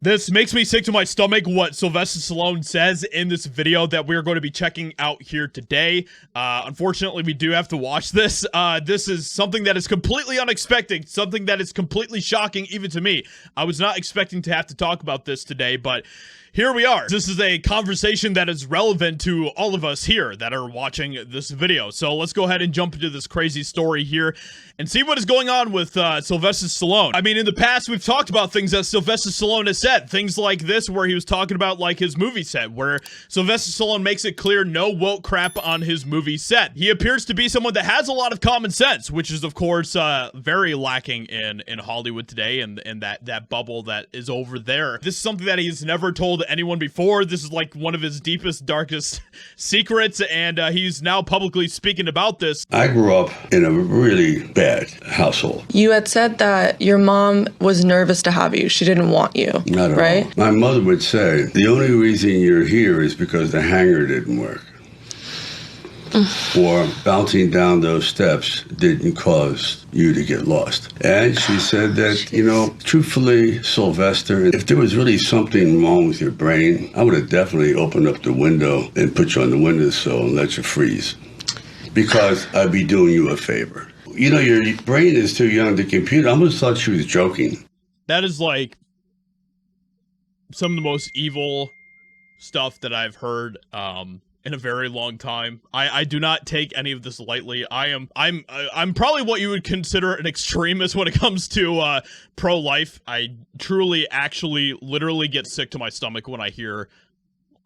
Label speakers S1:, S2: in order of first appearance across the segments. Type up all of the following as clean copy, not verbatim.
S1: This makes me sick to my stomach what Sylvester Stallone says in this video that we're going to be checking out here today. Unfortunately, we do have to watch this. This is something that is completely unexpected, something that is completely shocking even to me. I was not expecting to have to talk about this today, but here we are. This is a conversation that is relevant to all of us here that are watching this video. So let's go ahead and jump into this crazy story here and see what is going on with Sylvester Stallone. I mean, in the past, we've talked about things that Sylvester Stallone has said. Things like this, where he was talking about like his movie set, where Sylvester Stallone makes it clear no woke crap on his movie set. He appears to be someone that has a lot of common sense, which is, of course, very lacking in Hollywood today and that bubble that is over there. This is something that he's never told anyone before. This is like one of his deepest, darkest secrets, and he's now publicly speaking about this.
S2: I grew up in a really bad household.
S3: You had said that your mom was nervous to have you. She didn't want you,
S2: Not at
S3: right?
S2: all. My mother would say, the only reason you're here is because the hanger didn't work. Or bouncing down those steps didn't cause you to get lost. And she said that, you know, truthfully, Sylvester, if there was really something wrong with your brain, I would have definitely opened up the window and put you on the windowsill and let you freeze. Because I'd be doing you a favor. You know, your brain is too young to compute. I almost thought she was joking.
S1: That is like some of the most evil stuff that I've heard in a very long time. I do not take any of this lightly. I'm probably what you would consider an extremist when it comes to pro-life. I truly, actually, literally get sick to my stomach when I hear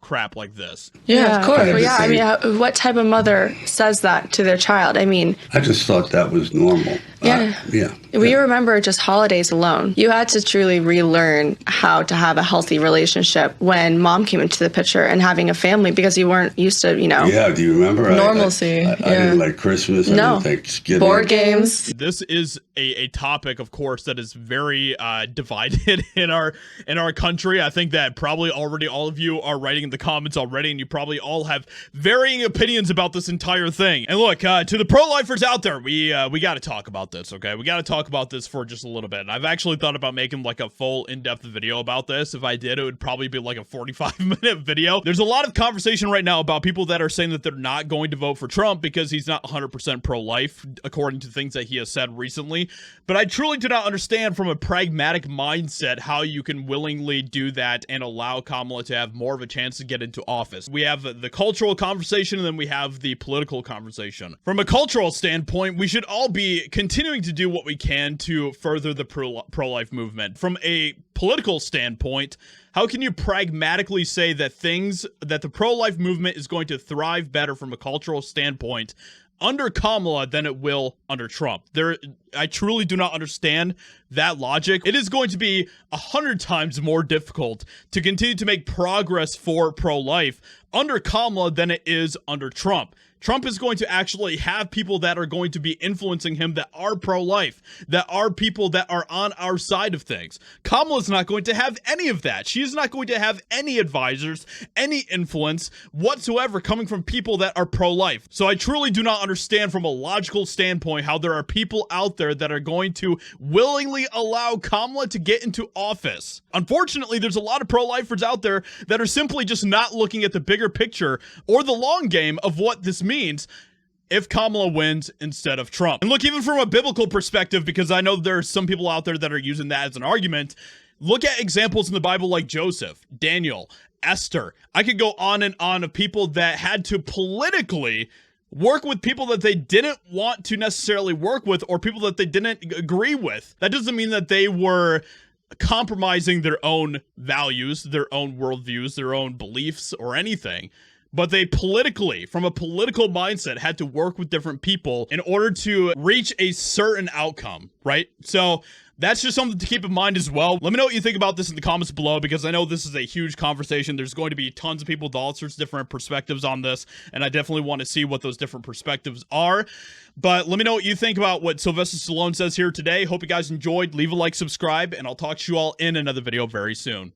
S1: crap like this.
S3: Yeah, of course.
S2: I
S3: Yeah, I mean, what type of mother says that to their child? I mean,
S2: I just thought that was normal.
S3: Yeah.
S2: Yeah.
S3: we remember just holidays alone. You had to truly relearn how to have a healthy relationship when mom came into the picture and having a family, because you weren't used to, you know.
S2: Yeah, do you remember?
S3: Normalcy.
S2: I didn't like Christmas. I didn't like Thanksgiving.
S3: Board games.
S1: This is a topic, of course, that is very divided in our country. I think that probably already all of you are writing in the comments already, and you probably all have varying opinions about this entire thing. And look, to the pro-lifers out there, we got to talk about this, okay? We got to talk about this for just a little bit. And I've actually thought about making like a full in-depth video about this. If I did, it would probably be like a 45-minute video. There's a lot of conversation right now about people that are saying that they're not going to vote for Trump because he's not 100% pro-life, according to things that he has said recently. But I truly do not understand from a pragmatic mindset how you can willingly do that and allow Kamala to have more of a chance to get into office. We have the cultural conversation, and then we have the political conversation. From a cultural standpoint, we should all be continuing to do what we can to further the pro-life movement. From a political standpoint, how can you pragmatically say that the pro-life movement is going to thrive better from a cultural standpoint under Kamala than it will under Trump? I truly do not understand that logic. It is going to be 100 times more difficult to continue to make progress for pro-life under Kamala than it is under Trump. Trump is going to actually have people that are going to be influencing him that are pro-life, that are people that are on our side of things. Kamala's not going to have any of that. She is not going to have any advisors, any influence whatsoever coming from people that are pro-life. So I truly do not understand from a logical standpoint how there are people out there that are going to willingly allow Kamala to get into office. Unfortunately, there's a lot of pro-lifers out there that are simply just not looking at the bigger picture or the long game of what this means if Kamala wins instead of Trump. And look, even from a biblical perspective, because I know there are some people out there that are using that as an argument, look at examples in the Bible like Joseph, Daniel, Esther. I could go on and on of people that had to politically work with people that they didn't want to necessarily work with, or people that they didn't agree with. That doesn't mean that they were compromising their own values, their own worldviews, their own beliefs, or anything. But they politically, from a political mindset, had to work with different people in order to reach a certain outcome, right? So that's just something to keep in mind as well. Let me know what you think about this in the comments below, because I know this is a huge conversation. There's going to be tons of people with all sorts of different perspectives on this, and I definitely want to see what those different perspectives are. But let me know what you think about what Sylvester Stallone says here today. Hope you guys enjoyed. Leave a like, subscribe, and I'll talk to you all in another video very soon.